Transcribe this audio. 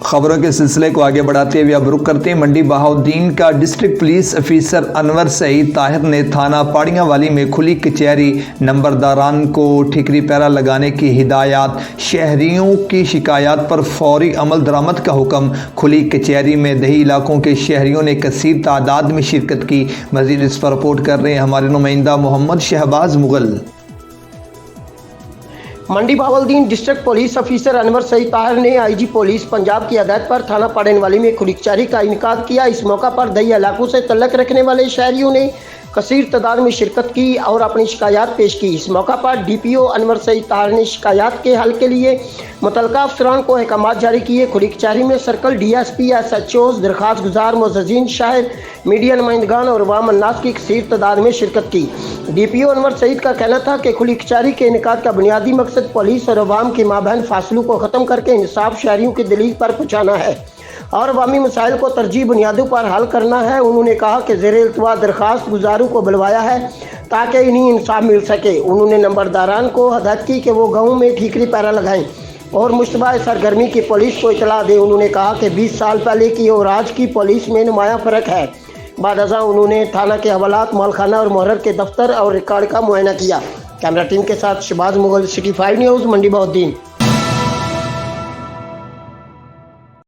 خبروں کے سلسلے کو آگے بڑھاتے ہوئے اب رخ کرتے ہیں منڈی بہاؤالدین کا۔ ڈسٹرکٹ پولیس افیسر انور سعید طاہر نے تھانہ پاڑیاں والی میں کھلی کچہری نمبرداران کو ٹھیکری پیرا لگانے کی ہدایات، شہریوں کی شکایات پر فوری عمل درآمد کا حکم۔ کھلی کچہری میں دیہی علاقوں کے شہریوں نے کثیر تعداد میں شرکت کی۔ مزید اس پر رپورٹ کر رہے ہیں ہمارے نمائندہ محمد شہباز مغل۔ منڈی بہاؤالدین ڈسٹرکٹ پولیس افیسر انور سعید طاہر نے آئی جی پولیس پنجاب کی ہدایت پر تھانہ پاڑین والی میں کھلی کچہری کا انعقاد کیا۔ اس موقع پر دیہی علاقوں سے تعلق رکھنے والے شہریوں نے کثیر تعداد میں شرکت کی اور اپنی شکایات پیش کی۔ اس موقع پر ڈی پی او انور سعید طاہر نے شکایات کے حل کے لیے متعلقہ افسران کو احکامات جاری کیے۔ کھلی کچہری میں circle D S P, S H Os, درخواست گزار، معززین شہر، میڈیا نمائندگان اور عوام الناس کی کثیر تعداد میں شرکت کی۔ ڈی پی او انور سعید کا کہنا تھا کہ کھلی کچہری کے انعقاد کا بنیادی مقصد پولیس اور عوام کے مابین فاصلوں کو ختم کر کے انصاف شہریوں کی دہلیز پر پہنچانا ہے اور عوامی مسائل کو ترجیحی بنیادوں پر حل کرنا ہے۔ انہوں نے کہا کہ زیر التوا درخواست گزاروں کو بلوایا ہے تاکہ انہیں انصاف مل سکے۔ انہوں نے نمبرداران کو ہدایت کی کہ وہ گاؤں میں ٹھیکری پیرا لگائیں اور مشتبہ سرگرمی کی پولیس کو اطلاع دیں۔ انہوں نے کہا کہ 20 سال پہلے کی اور آج کی پولیس میں نمایاں فرق ہے۔ بعد ازاں انہوں نے تھانہ کے حوالات، مالخانہ اور محرر کے دفتر اور ریکارڈ کا معائنہ کیا۔ کیمرہ ٹیم کے ساتھ شہباز مغل، سٹی 5 نیوز، منڈی بہاؤالدین۔